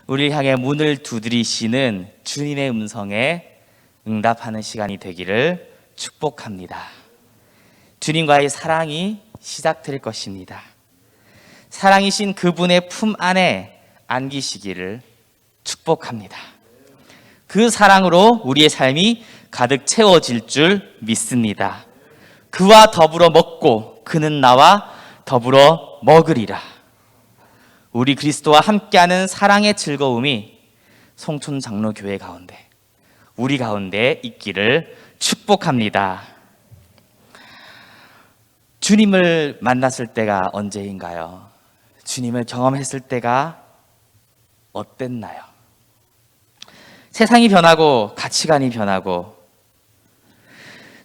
우리를 향해 문을 두드리시는 주님의 음성에 응답하는 시간이 되기를 축복합니다. 주님과의 사랑이 시작될 것입니다. 사랑이신 그분의 품 안에 안기시기를 축복합니다. 그 사랑으로 우리의 삶이 가득 채워질 줄 믿습니다. 그와 더불어 먹고 그는 나와 더불어 먹으리라. 우리 그리스도와 함께하는 사랑의 즐거움이 송촌장로교회 가운데, 우리 가운데 있기를 축복합니다. 주님을 만났을 때가 언제인가요? 주님을 경험했을 때가 어땠나요? 세상이 변하고 가치관이 변하고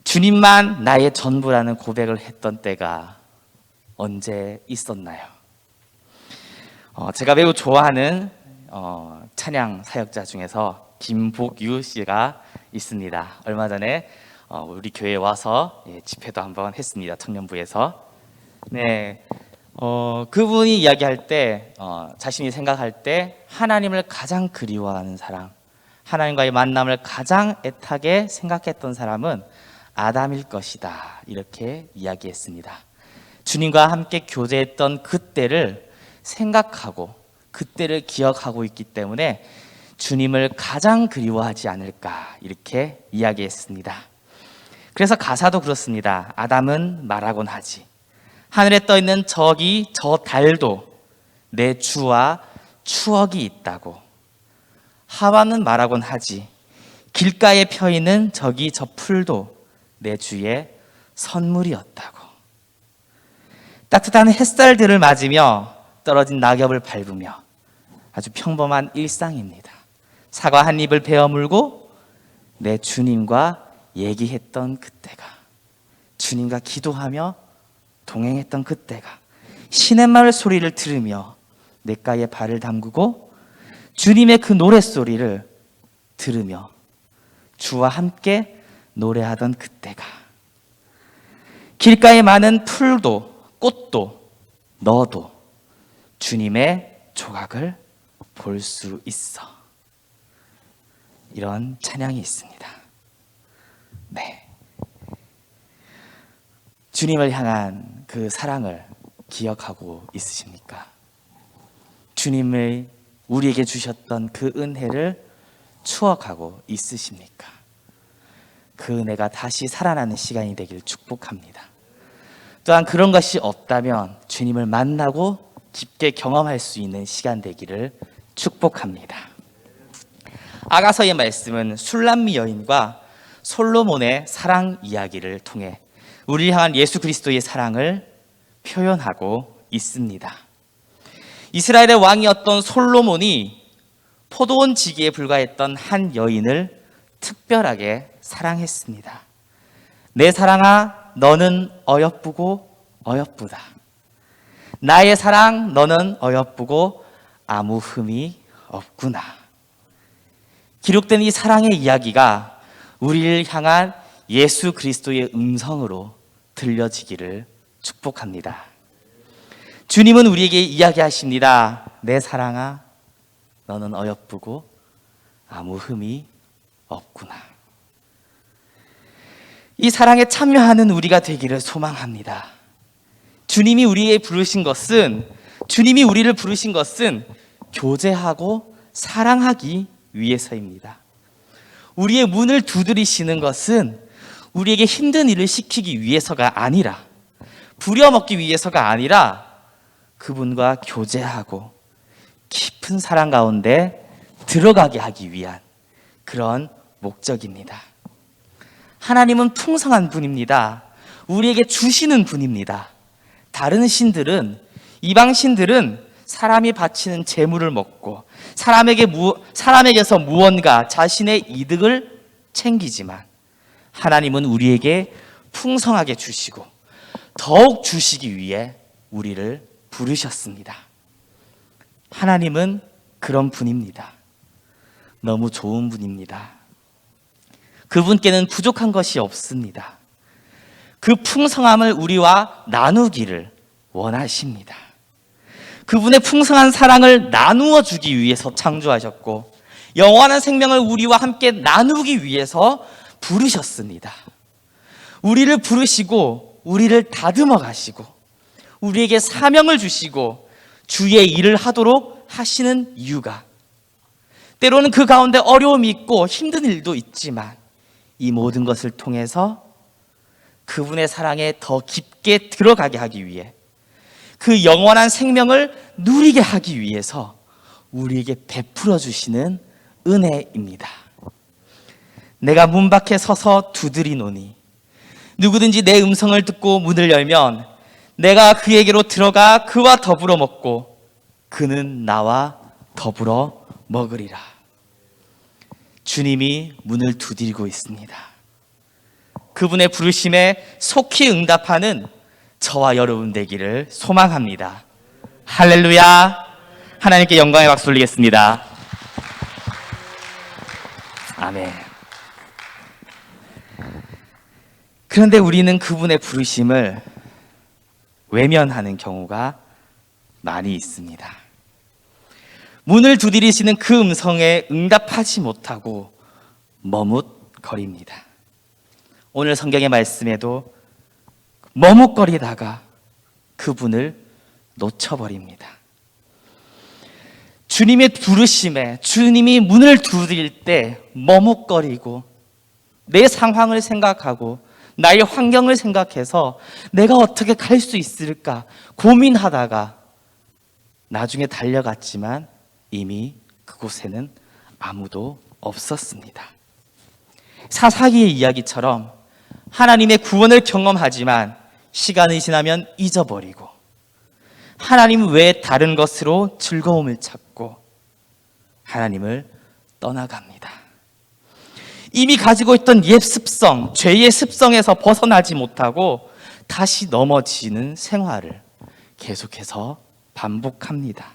주님만 나의 전부라는 고백을 했던 때가 언제 있었나요? 제가 매우 좋아하는 찬양 사역자 중에서 김복유 씨가 있습니다. 얼마 전에 우리 교회에 와서 집회도 한번 했습니다. 청년부에서. 네, 그분이 이야기할 때 자신이 생각할 때 하나님을 가장 그리워하는 사람, 하나님과의 만남을 가장 애타게 생각했던 사람은 아담일 것이다, 이렇게 이야기했습니다. 주님과 함께 교제했던 그때를 생각하고 그때를 기억하고 있기 때문에 주님을 가장 그리워하지 않을까, 이렇게 이야기했습니다. 그래서 가사도 그렇습니다. 아담은 말하곤 하지, 하늘에 떠있는 저 달도 내 주와 추억이 있다고. 하와는 말하곤 하지, 길가에 펴있는 저 풀도 내 주의 선물이었다고. 따뜻한 햇살들을 맞으며 떨어진 낙엽을 밟으며 아주 평범한 일상입니다. 사과 한 입을 베어 물고 내 주님과 얘기했던 그때가, 주님과 기도하며 동행했던 그때가, 시냇마을 소리를 들으며 냇가에 발을 담그고 주님의 그 노랫소리를 들으며 주와 함께 노래하던 그때가, 길가에 많은 풀도 꽃도 너도 주님의 조각을 볼 수 있어. 이런 찬양이 있습니다. 네, 주님을 향한 그 사랑을 기억하고 있으십니까? 주님을 우리에게 주셨던 그 은혜를 추억하고 있으십니까? 그 은혜가 다시 살아나는 시간이 되길 축복합니다. 또한 그런 것이 없다면 주님을 만나고 깊게 경험할 수 있는 시간 되기를 축복합니다. 아가서의 말씀은 술람미 여인과 솔로몬의 사랑 이야기를 통해 우리를 향한 예수 그리스도의 사랑을 표현하고 있습니다. 이스라엘의 왕이었던 솔로몬이 포도원 지기에 불과했던 한 여인을 특별하게 사랑했습니다. 내 사랑아, 너는 어여쁘고 어여쁘다. 나의 사랑, 너는 어여쁘고 아무 흠이 없구나. 기록된 이 사랑의 이야기가 우리를 향한 예수 그리스도의 음성으로 들려지기를 축복합니다. 주님은 우리에게 이야기하십니다. 내 사랑아, 너는 어여쁘고 아무 흠이 없구나. 이 사랑에 참여하는 우리가 되기를 소망합니다. 주님이 우리를 부르신 것은 교제하고 사랑하기 위해서입니다. 우리의 문을 두드리시는 것은 우리에게 힘든 일을 시키기 위해서가 아니라, 부려먹기 위해서가 아니라 그분과 교제하고 깊은 사랑 가운데 들어가게 하기 위한 그런 목적입니다. 하나님은 풍성한 분입니다. 우리에게 주시는 분입니다. 다른 신들은, 이방 신들은 사람이 바치는 재물을 먹고 사람에게서 무언가 자신의 이득을 챙기지만, 하나님은 우리에게 풍성하게 주시고 더욱 주시기 위해 우리를 부르셨습니다. 하나님은 그런 분입니다. 너무 좋은 분입니다. 그분께는 부족한 것이 없습니다. 그 풍성함을 우리와 나누기를 원하십니다. 그분의 풍성한 사랑을 나누어 주기 위해서 창조하셨고 영원한 생명을 우리와 함께 나누기 위해서 부르셨습니다. 우리를 부르시고 우리를 다듬어 가시고 우리에게 사명을 주시고 주의 일을 하도록 하시는 이유가, 때로는 그 가운데 어려움이 있고 힘든 일도 있지만 이 모든 것을 통해서 그분의 사랑에 더 깊게 들어가게 하기 위해, 그 영원한 생명을 누리게 하기 위해서 우리에게 베풀어 주시는 은혜입니다. 내가 문 밖에 서서 두드리노니 누구든지 내 음성을 듣고 문을 열면 내가 그에게로 들어가 그와 더불어 먹고 그는 나와 더불어 먹으리라. 주님이 문을 두드리고 있습니다. 그분의 부르심에 속히 응답하는 저와 여러분 되기를 소망합니다. 할렐루야. 하나님께 영광의 박수 올리겠습니다. 아멘. 그런데 우리는 그분의 부르심을 외면하는 경우가 많이 있습니다. 문을 두드리시는 그 음성에 응답하지 못하고 머뭇거립니다. 오늘 성경의 말씀에도 머뭇거리다가 그분을 놓쳐버립니다. 주님의 부르심에, 주님이 문을 두드릴 때 머뭇거리고 내 상황을 생각하고 나의 환경을 생각해서 내가 어떻게 갈 수 있을까 고민하다가 나중에 달려갔지만 이미 그곳에는 아무도 없었습니다. 사사기의 이야기처럼 하나님의 구원을 경험하지만 시간이 지나면 잊어버리고 하나님 외에 다른 것으로 즐거움을 찾고 하나님을 떠나갑니다. 이미 가지고 있던 옛 습성, 죄의 습성에서 벗어나지 못하고 다시 넘어지는 생활을 계속해서 반복합니다.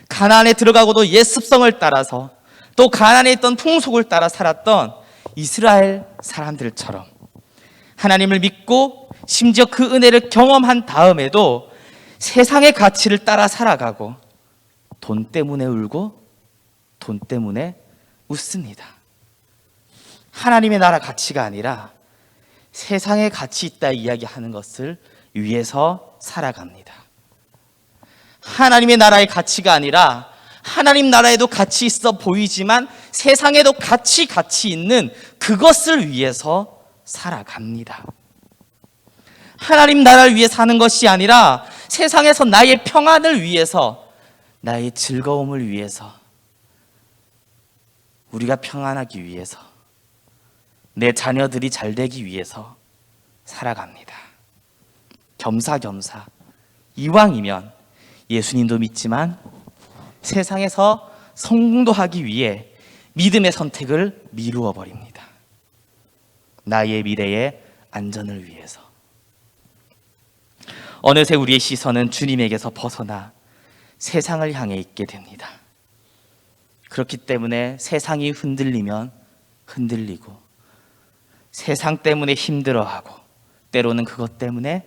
가나안에 들어가고도 옛 습성을 따라서 또 가나안에 있던 풍속을 따라 살았던 이스라엘 사람들처럼 하나님을 믿고 심지어 그 은혜를 경험한 다음에도 세상의 가치를 따라 살아가고 돈 때문에 울고 돈 때문에 웃습니다. 하나님의 나라 가치가 아니라 세상의 가치 있다 이야기하는 것을 위해서 살아갑니다. 하나님의 나라의 가치가 아니라 하나님 나라에도 가치 있어 보이지만 세상에도 가치 있는 그것을 위해서 살아갑니다. 하나님 나라를 위해 사는 것이 아니라 세상에서 나의 평안을 위해서, 나의 즐거움을 위해서, 우리가 평안하기 위해서, 내 자녀들이 잘 되기 위해서 살아갑니다. 겸사겸사 이왕이면 예수님도 믿지만 세상에서 성공도 하기 위해 믿음의 선택을 미루어 버립니다. 나의 미래의 안전을 위해서. 어느새 우리의 시선은 주님에게서 벗어나 세상을 향해 있게 됩니다. 그렇기 때문에 세상이 흔들리면 흔들리고 세상 때문에 힘들어하고 때로는 그것 때문에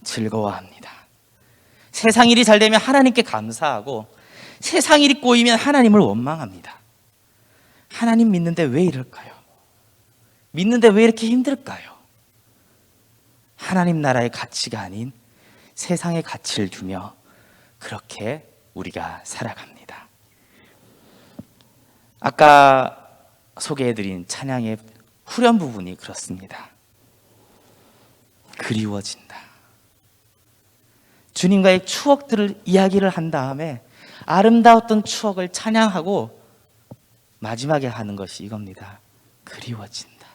즐거워합니다. 세상 일이 잘 되면 하나님께 감사하고 세상 일이 꼬이면 하나님을 원망합니다. 하나님 믿는데 왜 이럴까요? 믿는데 왜 이렇게 힘들까요? 하나님 나라의 가치가 아닌 세상의 가치를 두며 그렇게 우리가 살아갑니다. 아까 소개해드린 찬양의 후렴 부분이 그렇습니다. 그리워진다. 주님과의 추억들을 이야기를 한 다음에 아름다웠던 추억을 찬양하고 마지막에 하는 것이 이겁니다. 그리워진다.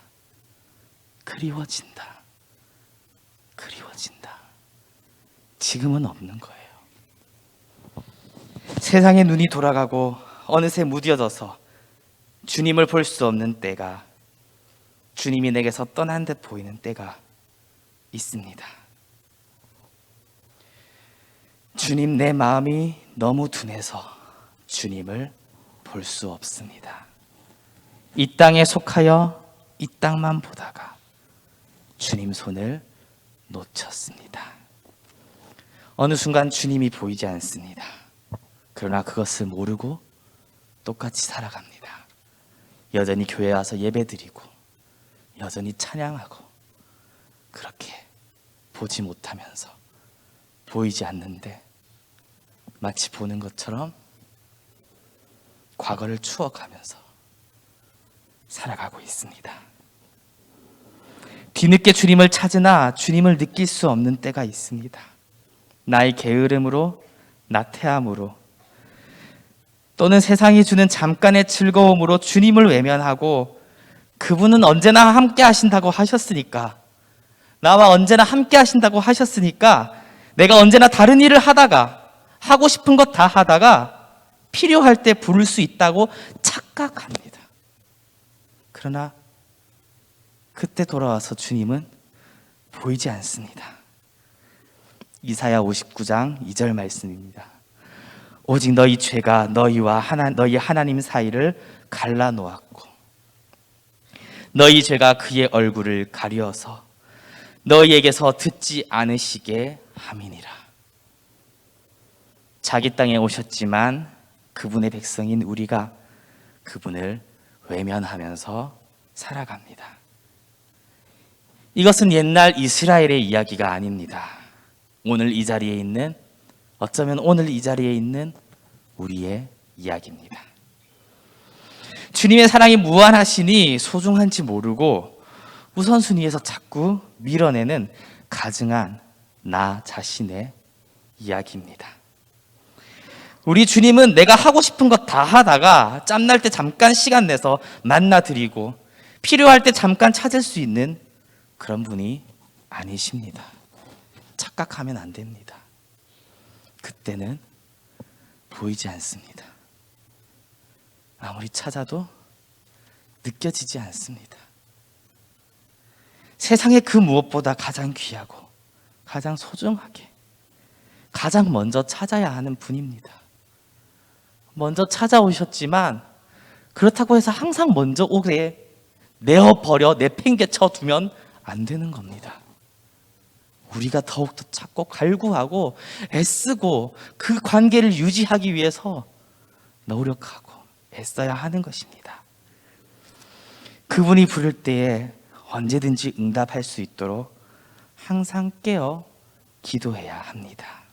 그리워진다. 그리워진다. 지금은 없는 거예요. 세상의 눈이 돌아가고 어느새 무뎌져서 주님을 볼 수 없는 때가, 주님이 내게서 떠난 듯 보이는 때가 있습니다. 주님, 내 마음이 너무 둔해서 주님을 볼 수 없습니다. 이 땅에 속하여 이 땅만 보다가 주님 손을 놓쳤습니다. 어느 순간 주님이 보이지 않습니다. 그러나 그것을 모르고 똑같이 살아갑니다. 여전히 교회에 와서 예배드리고 여전히 찬양하고 그렇게 보지 못하면서 보이지 않는데 마치 보는 것처럼 과거를 추억하면서 살아가고 있습니다. 뒤늦게 주님을 찾으나 주님을 느낄 수 없는 때가 있습니다. 나의 게으름으로, 나태함으로, 또는 세상이 주는 잠깐의 즐거움으로 주님을 외면하고 그분은 언제나 함께 하신다고 하셨으니까, 나와 언제나 함께 하신다고 하셨으니까 내가 언제나 다른 일을 하다가 하고 싶은 것 다 하다가 필요할 때 부를 수 있다고 착각합니다. 그러나 그때 돌아와서 주님은 보이지 않습니다. 이사야 59장 2절 말씀입니다. 오직 너희 죄가 너희와 너희 하나님 사이를 갈라놓았고 너희 죄가 그의 얼굴을 가려서 너희에게서 듣지 않으시게 함이니라. 자기 땅에 오셨지만 그분의 백성인 우리가 그분을 외면하면서 살아갑니다. 이것은 옛날 이스라엘의 이야기가 아닙니다. 오늘 이 자리에 있는, 어쩌면 오늘 이 자리에 있는 우리의 이야기입니다. 주님의 사랑이 무한하시니 소중한지 모르고 우선순위에서 자꾸 밀어내는 가증한 나 자신의 이야기입니다. 우리 주님은 내가 하고 싶은 것 다 하다가 짬날 때 잠깐 시간 내서 만나드리고 필요할 때 잠깐 찾을 수 있는 그런 분이 아니십니다. 착각하면 안 됩니다. 그때는 보이지 않습니다. 아무리 찾아도 느껴지지 않습니다. 세상에 그 무엇보다 가장 귀하고 가장 소중하게 가장 먼저 찾아야 하는 분입니다. 먼저 찾아오셨지만 그렇다고 해서 항상 먼저 오게 내어버려 내팽개쳐 두면 안 되는 겁니다. 우리가 더욱더 찾고 갈구하고 애쓰고 그 관계를 유지하기 위해서 노력하고 애써야 하는 것입니다. 그분이 부를 때에 언제든지 응답할 수 있도록 항상 깨어 기도해야 합니다.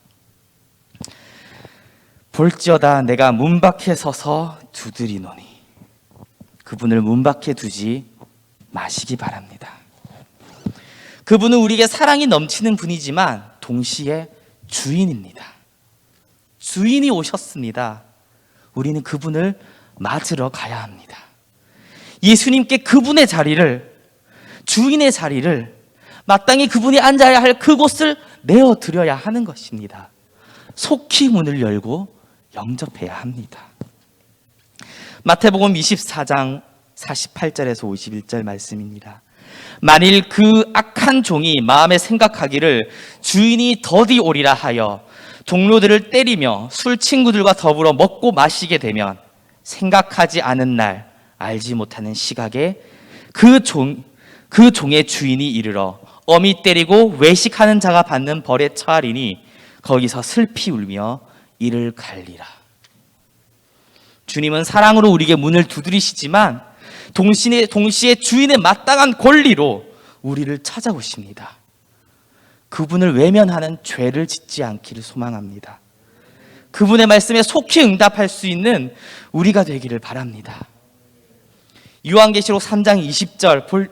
볼지어다 내가 문 밖에 서서 두드리노니 그분을 문 밖에 두지 마시기 바랍니다. 그분은 우리에게 사랑이 넘치는 분이지만 동시에 주인입니다. 주인이 오셨습니다. 우리는 그분을 맞으러 가야 합니다. 예수님께 그분의 자리를, 주인의 자리를, 마땅히 그분이 앉아야 할 그곳을 내어드려야 하는 것입니다. 속히 문을 열고 영접해야 합니다. 마태복음 24장 48절에서 51절 말씀입니다. 만일 그 악한 종이 마음에 생각하기를 주인이 더디 오리라 하여 동료들을 때리며 술 친구들과 더불어 먹고 마시게 되면 생각하지 않은 날 알지 못하는 시각에 그 종의 주인이 이르러 엄히 때리고 외식하는 자가 받는 벌에 처하리니 거기서 슬피 울며 이를 갈리라. 주님은 사랑으로 우리에게 문을 두드리시지만 동시에 주인의 마땅한 권리로 우리를 찾아오십니다. 그분을 외면하는 죄를 짓지 않기를 소망합니다. 그분의 말씀에 속히 응답할 수 있는 우리가 되기를 바랍니다. 요한계시록 3장 20절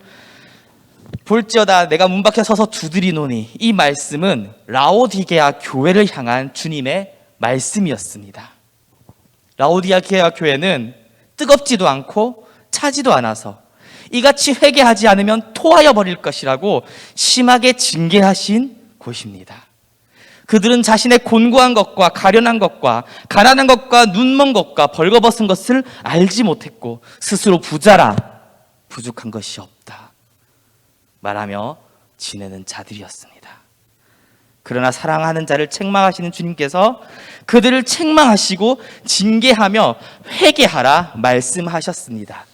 볼지어다 내가 문 밖에 서서 두드리노니, 이 말씀은 라오디게아 교회를 향한 주님의 말씀이었습니다. 라오디게아 교회는 뜨겁지도 않고 차지도 않아서 이같이 회개하지 않으면 토하여 버릴 것이라고 심하게 징계하신 곳입니다. 그들은 자신의 곤고한 것과 가련한 것과 가난한 것과 눈먼 것과 벌거벗은 것을 알지 못했고 스스로 부자라 부족한 것이 없다 말하며 지내는 자들이었습니다. 그러나 사랑하는 자를 책망하시는 주님께서 그들을 책망하시고 징계하며 회개하라 말씀하셨습니다.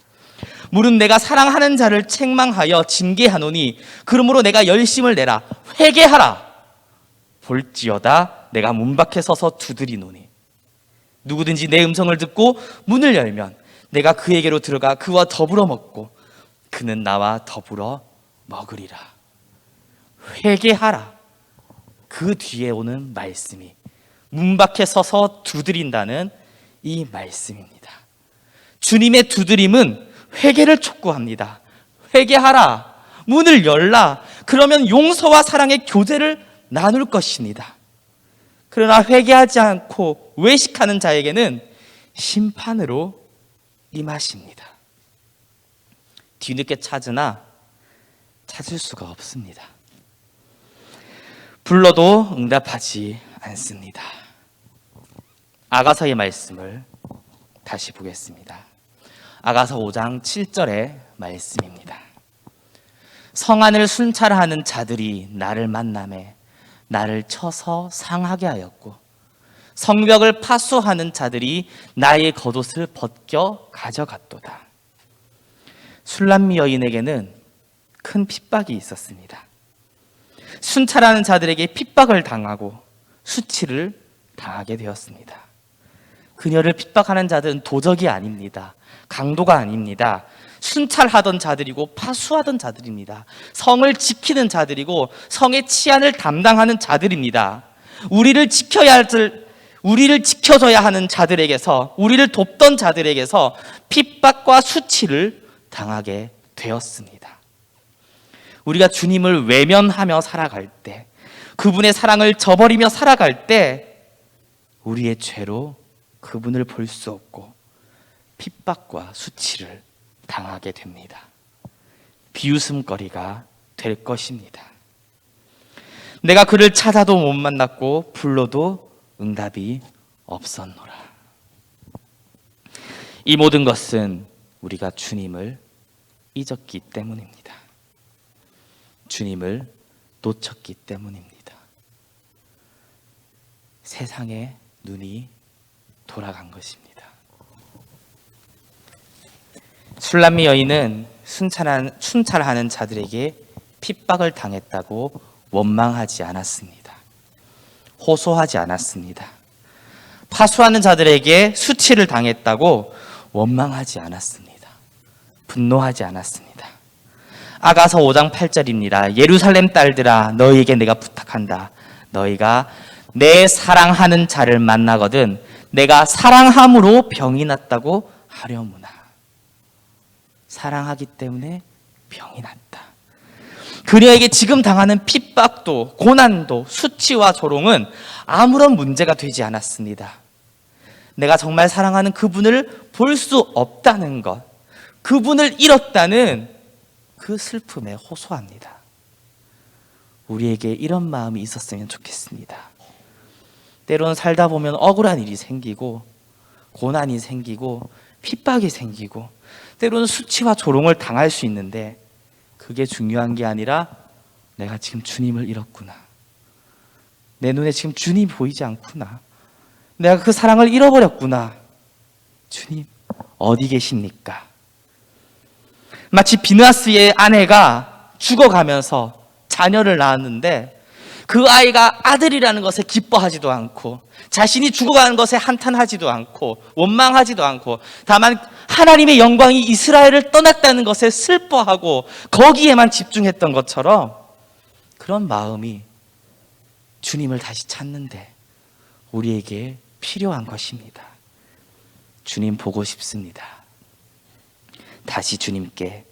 무릇 내가 사랑하는 자를 책망하여 징계하노니 그러므로 내가 열심을 내라 회개하라. 볼지어다 내가 문 밖에 서서 두드리노니 누구든지 내 음성을 듣고 문을 열면 내가 그에게로 들어가 그와 더불어 먹고 그는 나와 더불어 먹으리라. 회개하라. 그 뒤에 오는 말씀이 문 밖에 서서 두드린다는 이 말씀입니다. 주님의 두드림은 회개를 촉구합니다. 회개하라. 문을 열라. 그러면 용서와 사랑의 교제를 나눌 것입니다. 그러나 회개하지 않고 외식하는 자에게는 심판으로 임하십니다. 뒤늦게 찾으나 찾을 수가 없습니다. 불러도 응답하지 않습니다. 아가서의 말씀을 다시 보겠습니다. 아가서 5장 7절의 말씀입니다. 성안을 순찰하는 자들이 나를 만나매 나를 쳐서 상하게 하였고 성벽을 파수하는 자들이 나의 겉옷을 벗겨 가져갔도다. 술람미 여인에게는 큰 핍박이 있었습니다. 순찰하는 자들에게 핍박을 당하고 수치를 당하게 되었습니다. 그녀를 핍박하는 자들은 도적이 아닙니다. 강도가 아닙니다. 순찰하던 자들이고 파수하던 자들입니다. 성을 지키는 자들이고 성의 치안을 담당하는 자들입니다. 우리를 지켜줘야 하는 자들에게서, 우리를 돕던 자들에게서 핍박과 수치를 당하게 되었습니다. 우리가 주님을 외면하며 살아갈 때, 그분의 사랑을 저버리며 살아갈 때 우리의 죄로 그분을 볼 수 없고 핍박과 수치를 당하게 됩니다. 비웃음거리가 될 것입니다. 내가 그를 찾아도 못 만났고 불러도 응답이 없었노라. 이 모든 것은 우리가 주님을 잊었기 때문입니다. 주님을 놓쳤기 때문입니다. 세상의 눈이 돌아간 것입니다. 술람미 여인은 순찰하는 자들에게 핍박을 당했다고 원망하지 않았습니다. 호소하지 않았습니다. 파수하는 자들에게 수치를 당했다고 원망하지 않았습니다. 분노하지 않았습니다. 아가서 5장 8절입니다. 예루살렘 딸들아, 너희에게 내가 부탁한다. 너희가 내 사랑하는 자를 만나거든 내가 사랑함으로 병이 났다고 하려무나. 사랑하기 때문에 병이 났다. 그녀에게 지금 당하는 핍박도 고난도 수치와 조롱은 아무런 문제가 되지 않았습니다. 내가 정말 사랑하는 그분을 볼 수 없다는 것, 그분을 잃었다는 그 슬픔에 호소합니다. 우리에게 이런 마음이 있었으면 좋겠습니다. 때로는 살다 보면 억울한 일이 생기고 고난이 생기고 핍박이 생기고 때로는 수치와 조롱을 당할 수 있는데 그게 중요한 게 아니라 내가 지금 주님을 잃었구나. 내 눈에 지금 주님이 보이지 않구나. 내가 그 사랑을 잃어버렸구나. 주님 어디 계십니까? 마치 비느하스의 아내가 죽어가면서 자녀를 낳았는데 그 아이가 아들이라는 것에 기뻐하지도 않고 자신이 죽어가는 것에 한탄하지도 않고 원망하지도 않고 다만 하나님의 영광이 이스라엘을 떠났다는 것에 슬퍼하고 거기에만 집중했던 것처럼 그런 마음이 주님을 다시 찾는데 우리에게 필요한 것입니다. 주님 보고 싶습니다. 다시 주님께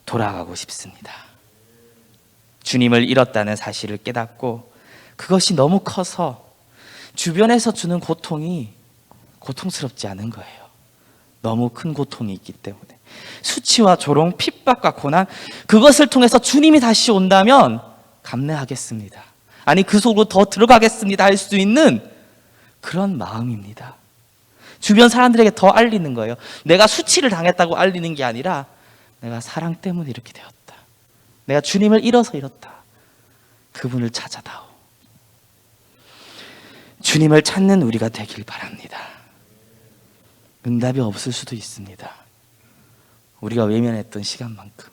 돌아가고 싶습니다. 주님을 잃었다는 사실을 깨닫고 그것이 너무 커서 주변에서 주는 고통이 고통스럽지 않은 거예요. 너무 큰 고통이 있기 때문에. 수치와 조롱, 핍박과 고난, 그것을 통해서 주님이 다시 온다면 감내하겠습니다. 아니 그 속으로 더 들어가겠습니다 할 수 있는 그런 마음입니다. 주변 사람들에게 더 알리는 거예요. 내가 수치를 당했다고 알리는 게 아니라 내가 사랑 때문에 이렇게 되었다. 내가 주님을 잃어서 이렇다. 그분을 찾아다오. 주님을 찾는 우리가 되길 바랍니다. 응답이 없을 수도 있습니다. 우리가 외면했던 시간만큼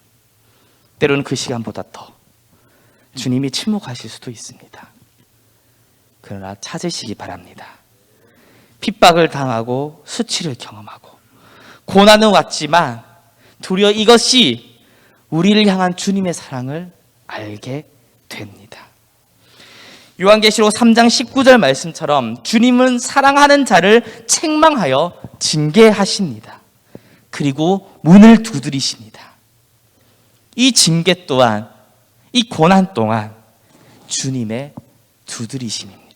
때로는 그 시간보다 더 주님이 침묵하실 수도 있습니다. 그러나 찾으시기 바랍니다. 핍박을 당하고 수치를 경험하고 고난은 왔지만 도리어 이것이 우리를 향한 주님의 사랑을 알게 됩니다. 요한계시록 3장 19절 말씀처럼 주님은 사랑하는 자를 책망하여 징계하십니다. 그리고 문을 두드리십니다. 이 징계 또한, 이 고난 또한 주님의 두드리심입니다.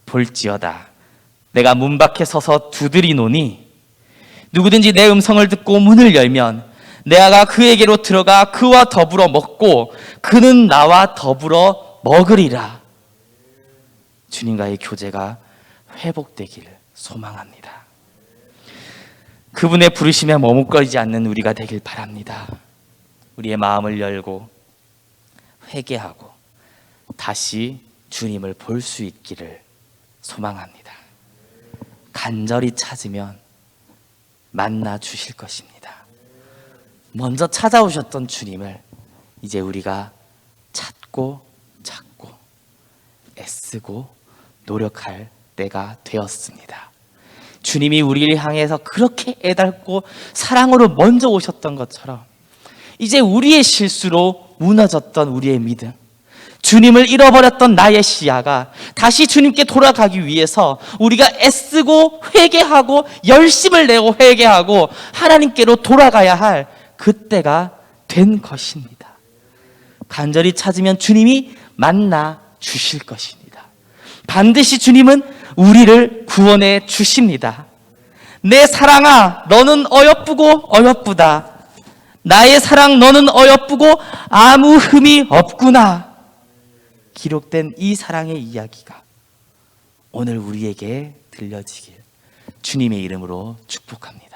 볼지어다 내가 문 밖에 서서 두드리노니 누구든지 내 음성을 듣고 문을 열면 내가 그에게로 들어가 그와 더불어 먹고 그는 나와 더불어 먹으리라. 주님과의 교제가 회복되기를 소망합니다. 그분의 부르심에 머뭇거리지 않는 우리가 되길 바랍니다. 우리의 마음을 열고 회개하고 다시 주님을 볼 수 있기를 소망합니다. 간절히 찾으면 만나 주실 것입니다. 먼저 찾아오셨던 주님을 이제 우리가 찾고 애쓰고 노력할 때가 되었습니다. 주님이 우리를 향해서 그렇게 애달고 사랑으로 먼저 오셨던 것처럼 이제 우리의 실수로 무너졌던 우리의 믿음, 주님을 잃어버렸던 나의 시야가 다시 주님께 돌아가기 위해서 우리가 애쓰고 회개하고 열심을 내고 회개하고 하나님께로 돌아가야 할 그때가 된 것입니다. 간절히 찾으면 주님이 만나 주실 것입니다. 반드시 주님은 우리를 구원해 주십니다. 내 사랑아, 너는 어여쁘고 어여쁘다. 나의 사랑, 너는 어여쁘고 아무 흠이 없구나. 기록된 이 사랑의 이야기가 오늘 우리에게 들려지길 주님의 이름으로 축복합니다.